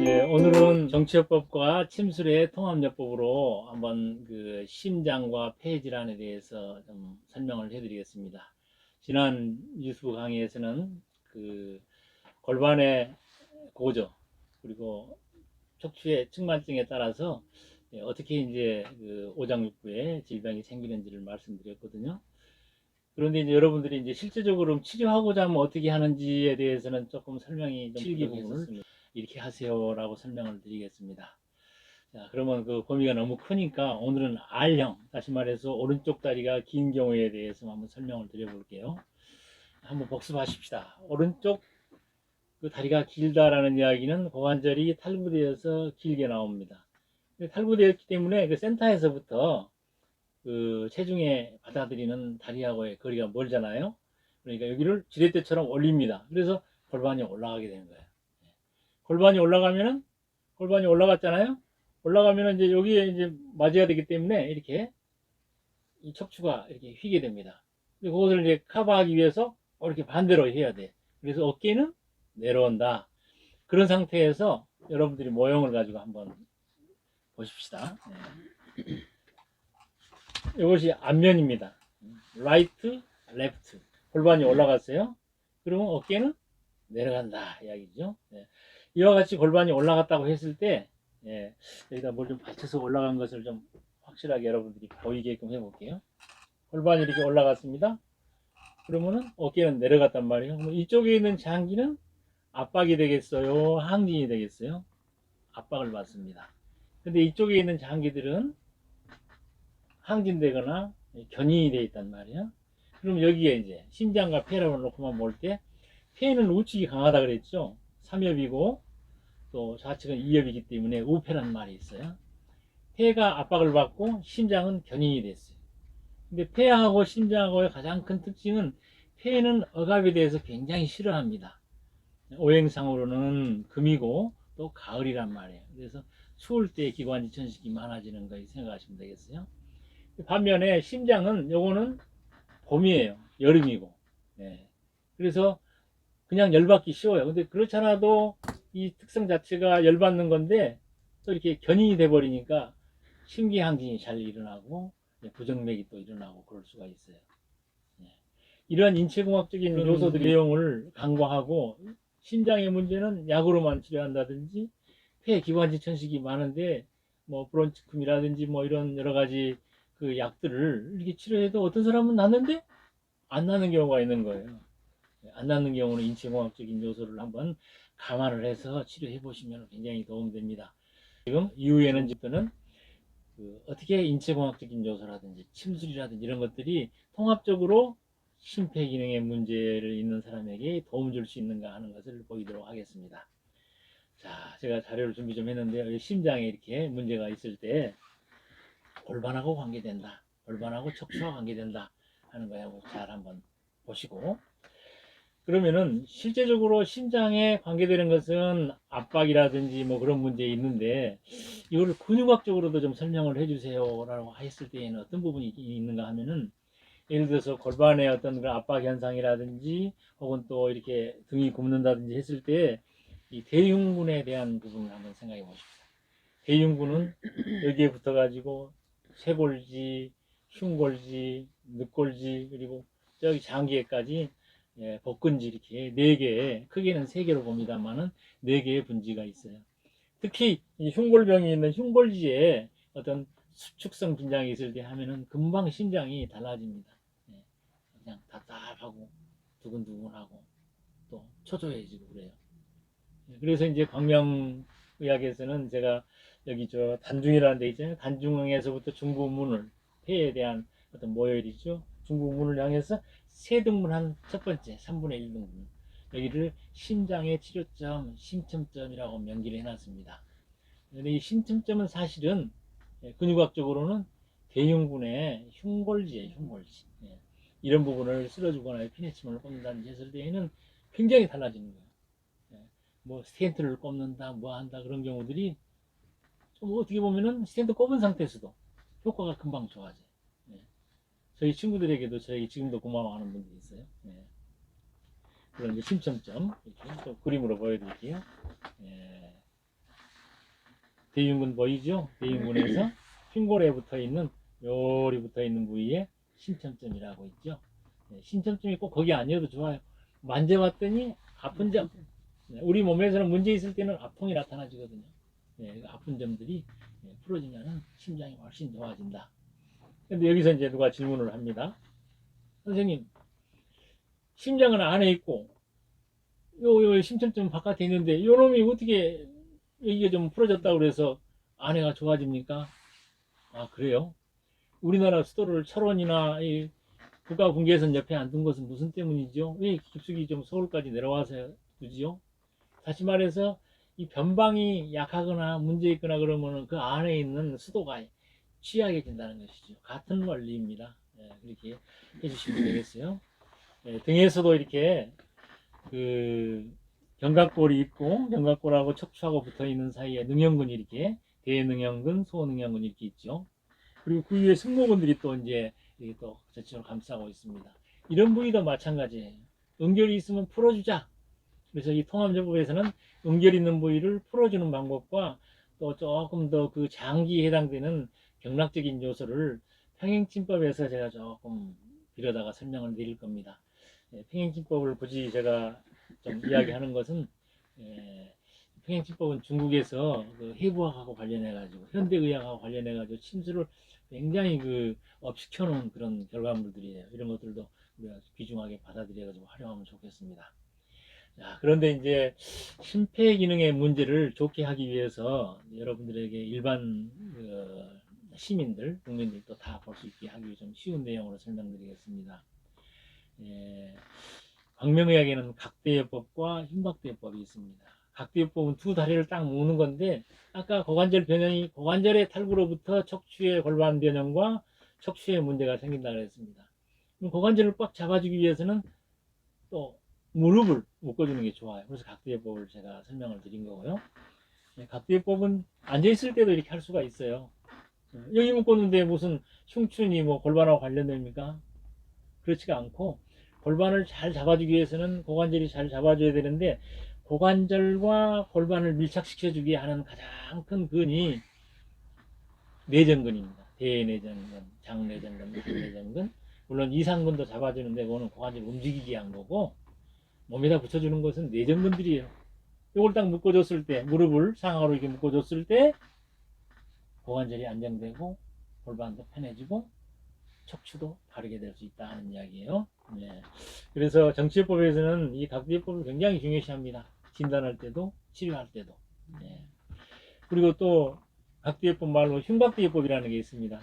예, 오늘은 정치요법과 침술의 통합요법으로 한번 그 심장과 폐 질환에 대해서 좀 설명을 해드리겠습니다. 지난 유튜브 강의에서는 그 골반의 고조 그리고 척추의 측만증에 따라서 어떻게 이제 그 오장육부에 질병이 생기는지를 말씀드렸거든요. 그런데 이제 여러분들이 이제 실제적으로 치료하고자 하면 어떻게 하는지에 대해서는 조금 설명이 좀 필기 부분을 이렇게 하세요라고 설명을 드리겠습니다. 자, 그러면 그 범위가 너무 크니까 오늘은 R형, 다시 말해서 오른쪽 다리가 긴 경우에 대해서 한번 설명을 드려볼게요. 한번 복습하십시다. 오른쪽 그 다리가 길다라는 이야기는 고관절이 탈부되어서 길게 나옵니다. 탈부되었기 때문에 그 센터에서부터 그 체중에 받아들이는 다리하고의 거리가 멀잖아요. 그러니까 여기를 지렛대처럼 올립니다. 그래서 골반이 올라가게 되는 거예요. 골반이 올라가면은 골반이 올라갔잖아요. 올라가면은 이제 여기에 이제 맞아야 되기 때문에 이렇게 이 척추가 이렇게 휘게 됩니다. 그것을 이제 커버하기 위해서 이렇게 반대로 해야 돼. 그래서 어깨는 내려온다. 그런 상태에서 여러분들이 모형을 가지고 한번 보십시다. 이것이 앞면입니다. 라이트, 레프트. 골반이 올라갔어요. 그러면 어깨는 내려간다 이야기죠. 이와 같이 골반이 올라갔다고 했을 때 여기다 뭘 좀 받쳐서 올라간 것을 좀 확실하게 여러분들이 보이게끔 해볼게요. 골반이 이렇게 올라갔습니다. 그러면은 어깨는 내려갔단 말이에요. 그럼 이쪽에 있는 장기는 압박이 되겠어요? 항진이 되겠어요? 압박을 받습니다. 근데 이쪽에 있는 장기들은 항진되거나 견인이 되어 있단 말이에요. 그럼 여기에 이제 심장과 폐를 놓고만 볼 때 폐는 우측이 강하다 그랬죠. 3협이고 또 좌측은 2협이기 때문에 우폐란 말이 있어요. 폐가 압박을 받고 심장은 견인이 됐어요. 근데 폐하고 심장하고의 가장 큰 특징은 폐는 억압에 대해서 굉장히 싫어합니다. 오행상으로는 금이고 또 가을이란 말이에요. 그래서 추울 때 기관지 천식이 많아지는 거 생각하시면 되겠어요. 반면에 심장은 요거는 봄이에요. 여름이고. 그래서 그냥 열받기 쉬워요. 근데 그렇잖아도 이 특성 자체가 열받는 건데 또 이렇게 견인이 돼 버리니까 심기항진이 잘 일어나고 부정맥이 또 일어나고 그럴 수가 있어요. 이러한 인체공학적인 요소들 내용을 간과하고 심장의 문제는 약으로만 치료한다든지 폐 기관지 천식이 많은데 뭐 브론치쿰이라든지 뭐 이런 여러 가지 그 약들을 이렇게 치료해도 어떤 사람은 낫는데 안 나는 경우가 있는 거예요. 안 낫는 경우는 인체공학적인 요소를 한번 감안을 해서 치료해 보시면 굉장히 도움됩니다. 지금 이후에는 집도는 그 어떻게 인체공학적인 요소라든지 침술이라든지 이런 것들이 통합적으로 심폐기능의 문제를 있는 사람에게 도움 줄 수 있는가 하는 것을 보이도록 하겠습니다. 자, 제가 자료를 준비 좀 했는데요. 심장에 이렇게 문제가 있을 때 골반하고 관계된다. 골반하고 척추와 관계된다 하는 거하고 잘 한번 보시고, 그러면은 실제적으로 심장에 관계되는 것은 압박이라든지 뭐 그런 문제 있는데 이거를 근육학적으로도 좀 설명을 해주세요라고 했을 때에는 어떤 부분이 있는가 하면은 예를 들어서 골반의 어떤 그런 압박 현상이라든지 혹은 또 이렇게 등이 굽는다든지 했을 때 이 대흉근에 대한 부분을 한번 생각해 보십시오. 대흉근은 여기에 붙어 가지고 쇄골지, 흉골지, 늑골지 그리고 저기 장기에까지 복근지 이렇게 4개, 크게는 3개로 봅니다만은 4개의 분지가 있어요. 특히 이 흉골병이 있는 흉골지에 어떤 수축성 긴장이 있을 때 하면은 금방 심장이 달라집니다. 그냥 답답하고 두근두근하고 또 초조해지고 그래요. 그래서 이제 광명의학에서는 제가 여기 저 단중이라는 데 있잖아요. 단중에서부터 중부문을 폐에 대한 어떤 모혈이죠. 중부문을 향해서 세 등분 한 첫 번째 3분의 1 등분 여기를 심장의 치료점, 심첨점이라고 명기를 해놨습니다. 근데 이 심첨점은 사실은 근육학적으로는 대흉근의 흉골지예요. 흉골지. 이런 부분을 쓸어주거나 피내침을 꼽는다든지 했을 때에는 굉장히 달라지는 거예요. 뭐 스텐트를 꼽는다 뭐 한다 그런 경우들이 좀 어떻게 보면은 스텐트 꼽은 상태에서도 효과가 금방 좋아져요. 저희 친구들에게도 저희 지금도 고마워하는 분들이 있어요. 그런 이제 심첨점 이렇게 또 그림으로 보여드릴게요. 대흉근 보이죠? 대흉근에서 흉골에 붙어 있는 요리 붙어 있는 부위에 심점점이라고 있죠. 네, 심점점이 꼭 거기 아니어도 좋아요. 만져봤더니 아픈 점. 네, 우리 몸에서는 문제 있을 때는 아통이 나타나지거든요. 네, 아픈 점들이 풀어지면은 심장이 훨씬 좋아진다. 근데 여기서 이제 누가 질문을 합니다. 선생님, 심장은 안에 있고 요 심점점 바깥에 있는데 요 놈이 어떻게 이게 좀 풀어졌다고 그래서 안에가 좋아집니까? 아, 그래요? 우리나라 수도를 철원이나 이 국가분계선 옆에 안 둔 것은 무슨 때문이죠? 왜 깊숙이 좀 서울까지 내려와서 두지요? 다시 말해서 이 변방이 약하거나 문제 있거나 그러면은 그 안에 있는 수도가 취약해진다는 것이죠. 같은 원리입니다. 예, 그렇게 해주시면 되겠어요. 예, 등에서도 이렇게 그 견갑골이 있고 견갑골하고 척추하고 붙어 있는 사이에 능형근이 이렇게 대능형근, 소능형근 이렇게 있죠. 그리고 그 위에 승모근들이 또 이제 이게 또 전체적으로 감싸고 있습니다. 이런 부위도 마찬가지예요. 응결이 있으면 풀어주자. 그래서 이 통합요법에서는 응결 있는 부위를 풀어주는 방법과 또 조금 더 그 장기에 해당되는 경락적인 요소를 평행침법에서 제가 조금 들여다가 설명을 드릴 겁니다. 평행침법을 굳이 제가 좀 이야기하는 것은 평행침법은 중국에서 그 해부학하고 관련해 가지고 현대의학하고 관련해 가지고 침수를 굉장히 그 업시켜 놓은 그런 결과물들이에요. 이런 것들도 우리가 귀중하게 받아들여 가지고 활용하면 좋겠습니다. 자, 그런데 이제 심폐 기능의 문제를 좋게 하기 위해서 여러분들에게 일반 시민들, 국민들도 다 볼 수 있게 하기 위해 좀 쉬운 내용으로 설명드리겠습니다. 광명의학에는 각대요법과 흉곽대요법이 있습니다. 각대요법은 두 다리를 딱 묶는 건데 아까 고관절 변형이 고관절의 탈구로부터 척추의 골반 변형과 척추에 문제가 생긴다고 했습니다. 고관절을 꽉 잡아주기 위해서는 또 무릎을 묶어주는 게 좋아요. 그래서 각대요법을 제가 설명을 드린 거고요. 각대요법은 앉아있을 때도 이렇게 할 수가 있어요. 여기 묶었는데 무슨 흉추니 뭐 골반하고 관련됩니까? 그렇지가 않고 골반을 잘 잡아주기 위해서는 고관절이 잘 잡아줘야 되는데 고관절과 골반을 밀착시켜주게 하는 가장 큰 근이 내전근입니다. 대내전근, 장내전근, 간내전근. 물론 이상근도 잡아주는데 그거는 고관절 움직이게 한 거고 몸에다 붙여주는 것은 내전근들이에요. 이걸 딱 묶어줬을 때 무릎을 상하로 이렇게 묶어줬을 때 고관절이 안정되고 골반도 편해지고 척추도 바르게 될 수 있다 하는 이야기예요. 네. 그래서 정치요법에서는 이 각대요법을 굉장히 중요시합니다. 진단할 때도 치료할 때도. 네. 그리고 또 각대요법 말로 흉곽대요법이라는 게 있습니다.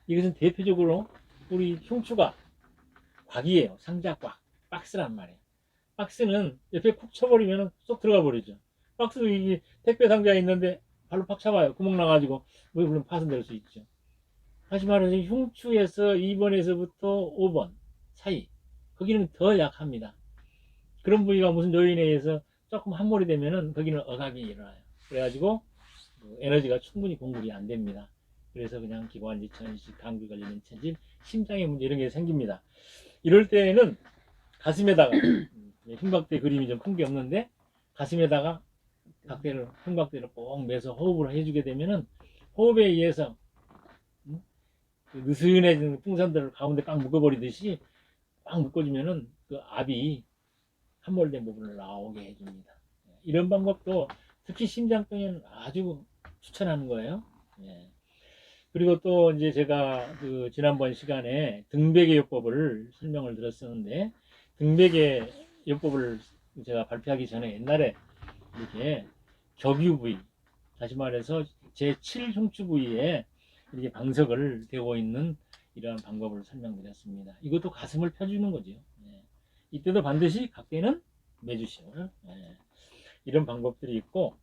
이것은 대표적으로 우리 흉추가 곽이에요. 상자곽, 박스란 말이에요. 박스는 옆에 쿡 쳐버리면 쏙 들어가 버리죠. 박스도 이게 택배 상자에 있는데 발로 팍 차봐요. 구멍 나가지고 물론 파손될 수 있죠. 다시 말해서 흉추에서 2번에서부터 5번 사이 거기는 더 약합니다. 그런 부위가 무슨 요인에 의해서 조금 함몰이 되면은 거기는 억압이 일어나요. 그래가지고 에너지가 충분히 공급이 안 됩니다. 그래서 그냥 기관지 천식, 감기 걸리는 체질, 심장의 문제 이런 게 생깁니다. 이럴 때에는 가슴에다가 흉곽대 그림이 좀 큰 게 없는데 가슴에다가 각대를 흉곽대를 꼭 매서 호흡을 해주게 되면은 호흡에 의해서 느슨해진 풍선들을 가운데 꽉 묶어버리듯이 꽉 묶어주면은 그 압이 함몰된 부분을 나오게 해줍니다. 이런 방법도 특히 심장병에는 아주 추천하는 거예요. 예. 그리고 또 이제 제가 그 지난번 시간에 등베개 요법을 설명을 드렸었는데 등베개 요법을 제가 발표하기 전에 옛날에 이렇게 격유 부위, 다시 말해서 제7 흉추 부위에 이렇게 방석을 대고 있는 이러한 방법을 설명드렸습니다. 이것도 가슴을 펴주는 거죠. 예. 이때도 반드시 각대는 매주시오. 예. 이런 방법들이 있고,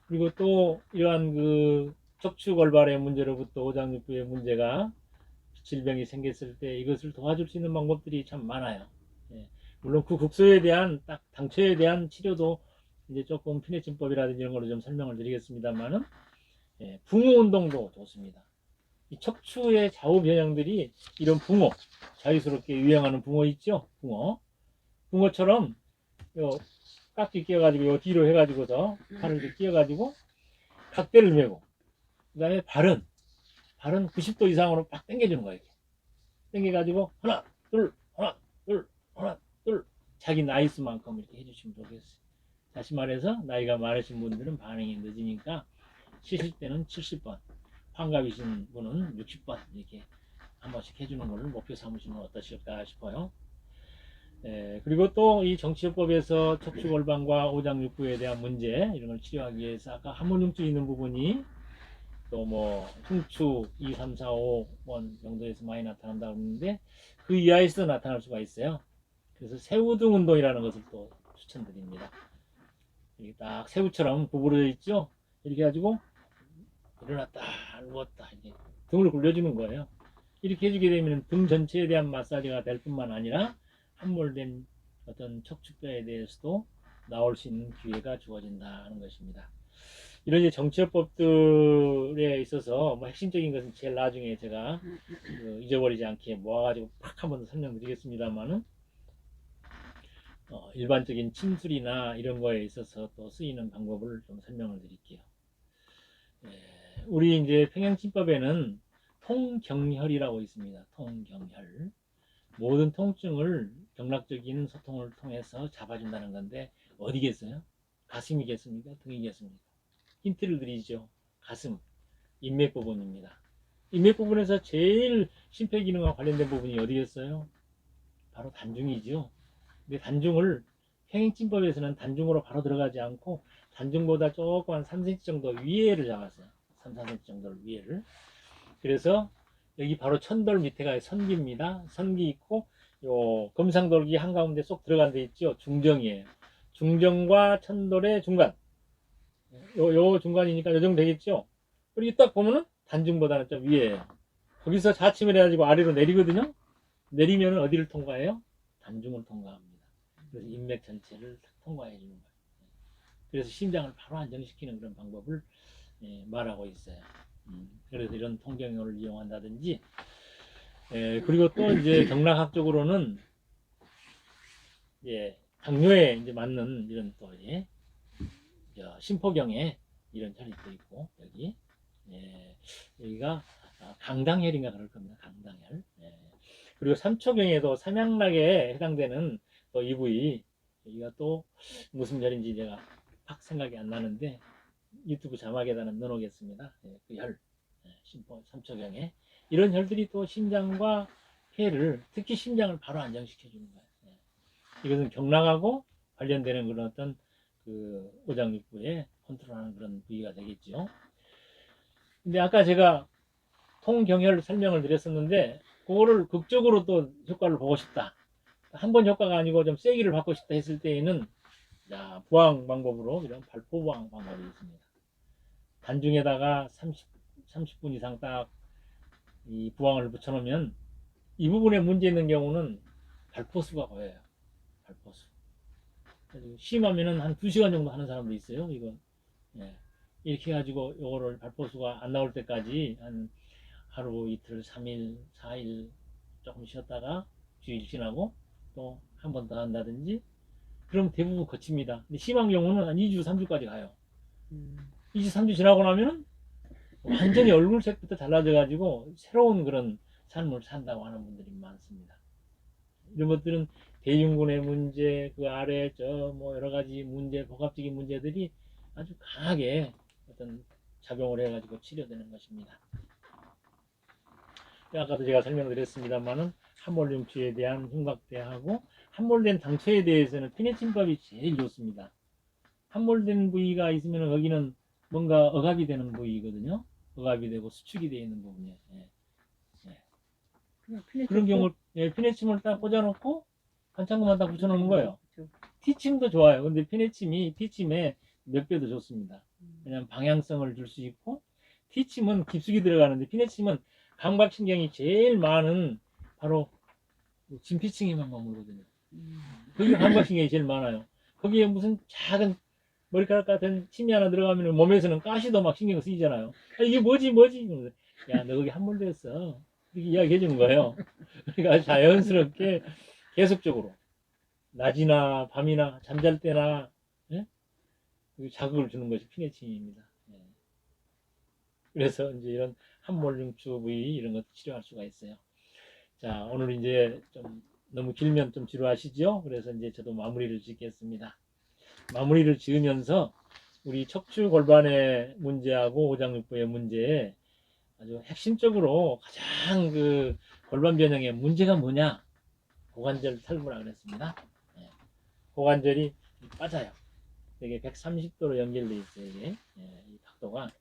그리고 또 이러한 그 척추골반의 문제로부터 오장육부의 문제가 질병이 생겼을 때 이것을 도와줄 수 있는 방법들이 참 많아요. 예. 물론 그 국소에 대한 딱 당초에 대한 치료도 이제 조금 피내침법이라든지 이런 걸로 좀 설명을 드리겠습니다만은 예, 붕어 운동도 좋습니다. 이 척추의 좌우 변형들이 이런 붕어, 자유스럽게 유행하는 붕어 있죠? 붕어처럼 요 깍지 끼워가지고 요 뒤로 해가지고서 팔을 끼워가지고 각대를 메고, 그 다음에 발은 90도 이상으로 팍 당겨주는 거예요. 이렇게. 당겨가지고 하나, 둘, 하나, 둘, 하나, 둘. 자기 나이 수만큼 이렇게 해주시면 좋겠어요. 다시 말해서 나이가 많으신 분들은 반응이 늦으니까 치실 때는 70번, 환갑이신 분은 60번 이렇게 한 번씩 해주는 것을 목표 삼으시면 어떠실까 싶어요. 그리고 또 이 정치요법에서 척추골반과 오장육부에 대한 문제 이런 걸 치료하기 위해서 아까 한문흉증 있는 부분이 또 뭐 흉추 2, 3, 4, 5번 정도에서 많이 나타난다고 하는데 그 이하에서도 나타날 수가 있어요. 그래서 새우등 운동이라는 것을 또 추천드립니다. 이게 딱 새우처럼 구부러져 있죠. 이렇게 해가지고 일어났다 누웠다 이렇게 등을 굴려주는 거예요. 이렇게 해주게 되면 등 전체에 대한 마사지가 될 뿐만 아니라 함몰된 어떤 척추뼈에 대해서도 나올 수 있는 기회가 주어진다는 것입니다. 이런 이제 정치요법들에 있어서 뭐 핵심적인 것은 제일 나중에 제가 잊어버리지 않게 모아가지고 팍 한 번 더 설명드리겠습니다만은 일반적인 침술이나 이런 거에 있어서 또 쓰이는 방법을 좀 설명을 드릴게요. 우리 이제 평행침법에는 통경혈이라고 있습니다. 통경혈. 모든 통증을 경락적인 소통을 통해서 잡아준다는 건데 어디겠어요? 가슴이겠습니까? 등이겠습니까? 힌트를 드리죠. 가슴, 인맥 부분입니다. 인맥 부분에서 제일 심폐기능과 관련된 부분이 어디겠어요? 바로 단중이죠. 근데 단중을 평행침법에서는 단중으로 바로 들어가지 않고 단중보다 조금 한 3cm 정도 위에를 잡았어요. 3, 4cm 정도 위에를. 그래서 여기 바로 천돌 밑에가 선기입니다. 선기 있고 요 금상돌기 한가운데 쏙 들어간 데 있죠. 중정이에요. 중정과 천돌의 중간. 요 중간이니까 요 정도 되겠죠. 그리고 딱 보면은 단중보다는 좀 위에요. 거기서 자침을 해가지고 아래로 내리거든요. 내리면 어디를 통과해요? 단중을 통과합니다. 그래서 인맥 전체를 통과해 주는 거예요. 그래서 심장을 바로 안정시키는 그런 방법을 말하고 있어요. 그래서 이런 통경혈을 이용한다든지, 그리고 또 이제 경락학적으로는 당뇨에 이제 맞는 이런 또 심포경에 이런 혈이 또 있고 여기가 강당혈인가 그럴 겁니다. 강당혈. 그리고 삼초경에도 삼양락에 해당되는 또 이 부위 여기가 또 무슨 혈인지 제가 팍 생각이 안 나는데 유튜브 자막에다 넣어놓겠습니다. 그 혈, 삼초경에 이런 혈들이 또 심장과 폐를 특히 심장을 바로 안정시켜 주는 거예요. 이것은 경락하고 관련되는 그런 어떤 그 오장육부에 컨트롤하는 그런 부위가 되겠죠. 근데 아까 제가 통경혈 설명을 드렸었는데 그거를 극적으로 또 효과를 보고 싶다. 한 번 효과가 아니고 좀 세기를 받고 싶다 했을 때에는 부항 방법으로 이런 발포 부항 방법이 있습니다. 단중에다가 30분 이상 딱 이 부항을 붙여놓으면 이 부분에 문제 있는 경우는 발포수가 보여요. 발포수. 심하면은 한 2시간 정도 하는 사람도 있어요. 이거. 이렇게 해가지고 요거를 발포수가 안 나올 때까지 한 하루, 이틀, 3일, 4일 조금 쉬었다가 주일 지나고 또 한 번 더 한다든지 그럼 대부분 거칩니다. 근데 심한 경우는 한 2주, 3주까지 가요. 2주, 3주 지나고 나면은 완전히 얼굴색부터 달라져가지고 새로운 그런 삶을 산다고 하는 분들이 많습니다. 이런 것들은 대흉군의 문제, 그 아래 뭐 여러 가지 문제, 복합적인 문제들이 아주 강하게 어떤 작용을 해가지고 치료되는 것입니다. 아까도 제가 설명드렸습니다만은 함몰흉추에 대한 흉곽대하고 함몰된 당처에 대해서는 피네침밥이 제일 좋습니다. 함몰된 부위가 있으면 거기는 뭔가 억압이 되는 부위거든요. 억압이 되고 수축이 되어 있는 부분이에요. 그런 경우 피네침을 딱 꽂아놓고 반창고만 딱 붙여놓는 거예요. 티침도 좋아요. 근데 피네침이 티침에 몇 배도 좋습니다. 왜냐면 방향성을 줄 수 있고 티침은 깊숙이 들어가는데 피네침은 감각신경이 제일 많은 바로 진피층에만 머무르거든요. 거기 감각신경이 제일 많아요. 거기에 무슨 작은 머리카락 같은 침이 하나 들어가면 몸에서는 가시도 막 신경 쓰이잖아요. 이게 뭐지? 야, 너 거기 함몰됐어. 이렇게 이야기 해주는 거예요. 그러니까 자연스럽게 계속적으로 낮이나 밤이나 잠잘 때나 자극을 주는 것이 피네침입니다. 그래서 이제 이런 함몰중추 부위 이런 것도 치료할 수가 있어요. 자, 오늘 이제 좀 너무 길면 좀 지루하시죠? 그래서 이제 저도 마무리를 짓겠습니다. 마무리를 지으면서 우리 척추 골반의 문제하고 오장육부의 문제에 아주 핵심적으로 가장 그 골반 변형의 문제가 뭐냐? 고관절 탈부라 그랬습니다. 예. 고관절이 빠져요. 이게 130도로 연결되어 있어요. 이게 이 각도가.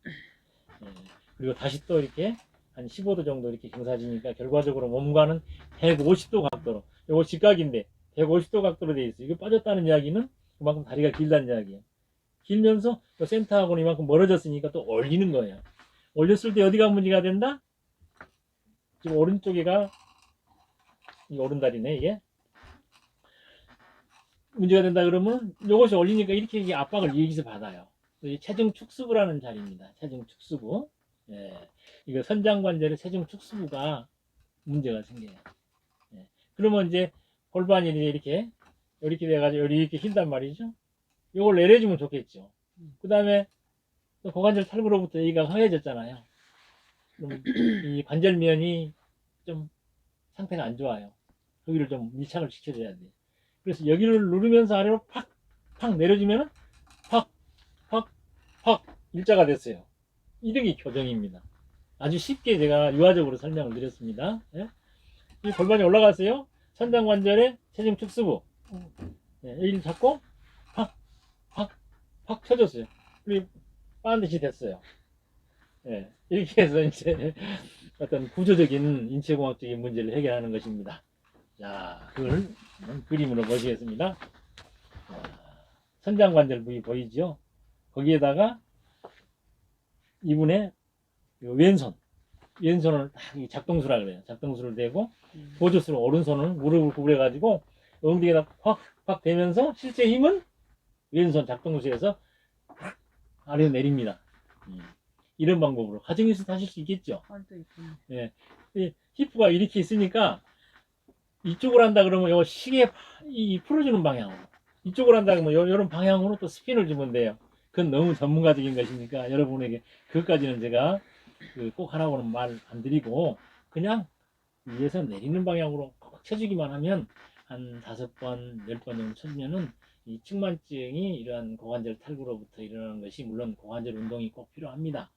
그리고 다시 또 이렇게 한 15도 정도 이렇게 경사지니까 결과적으로 몸과는 150도 각도로, 이거 직각인데 150도 각도로 되어 있어요. 이거 빠졌다는 이야기는 그만큼 다리가 길다는 이야기예요. 길면서 센터하고는 이만큼 멀어졌으니까 또 올리는 거예요. 올렸을 때 어디가 문제가 된다? 지금 오른쪽에가 이 오른다리네 이게. 문제가 된다 그러면 이것이 올리니까 이렇게 압박을 여기서 받아요. 이 체중 축수부라는 자리입니다. 체중 축수부. 예. 이거 선장관절의 체중 축수부가 문제가 생겨요. 예. 그러면 이제 골반이 이렇게 돼가지고 이렇게 흰단 말이죠. 이걸 내려주면 좋겠죠. 그 다음에 고관절 탈구로부터 여기가 허해졌잖아요. 그럼 이 관절면이 좀 상태가 안 좋아요. 거기를 좀 밀착을 시켜줘야 돼요. 그래서 여기를 누르면서 아래로 팍 내려주면은 팍 일자가 됐어요. 이런 교정입니다. 아주 쉽게 제가 유화적으로 설명을 드렸습니다. 예? 이 골반이 올라갔어요. 선장관절의 체중 축수부. 예, 여기를 잡고 팍 쳐줬어요. 그리고 반드시 됐어요. 예, 이렇게 해서 이제 어떤 구조적인 인체공학적인 문제를 해결하는 것입니다. 자, 그걸 그림으로 보시겠습니다. 선장관절 부위 보이죠? 거기에다가 이분의 왼손을 작동수라 그래요. 작동수를 대고 보조수로 오른손을 무릎을 구부려 가지고 엉덩이에다 확 대면서 실제 힘은 왼손 작동수에서 아래로 내립니다. 이런 방법으로 가정에서도 하실 수 있겠죠. 예, 히프가 이렇게 있으니까 이쪽으로 한다 그러면 요 시계 풀어주는 방향으로, 이쪽으로 한다 그러면 이런 방향으로 또 스핀을 주면 돼요. 그건 너무 전문가적인 것이니까 여러분에게 그것까지는 제가 꼭 하라고는 말 안 드리고 그냥 위에서 내리는 방향으로 꼭 쳐주기만 하면 한 5번, 10번 정도 쳐주면은 이 측만증이 이러한 고관절 탈구로부터 일어나는 것이, 물론 고관절 운동이 꼭 필요합니다.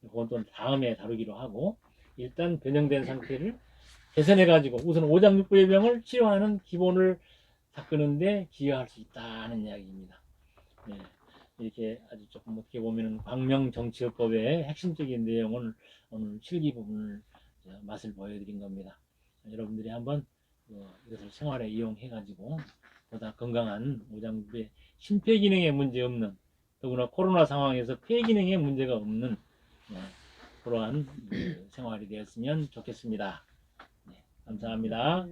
그건 또 다음에 다루기로 하고, 일단 변형된 상태를 개선해 가지고 우선 오장육부의 병을 치료하는 기본을 닦는데 기여할 수 있다는 이야기입니다. 네. 이렇게 아주 조금 어떻게 보면 광명정치요법의 핵심적인 내용을 오늘 실기 부분을 맛을 보여드린 겁니다. 여러분들이 한번 이것을 생활에 이용해 가지고 보다 건강한 오장육부의 심폐기능에 문제 없는, 더구나 코로나 상황에서 폐기능에 문제가 없는 그러한 생활이 되었으면 좋겠습니다. 네, 감사합니다.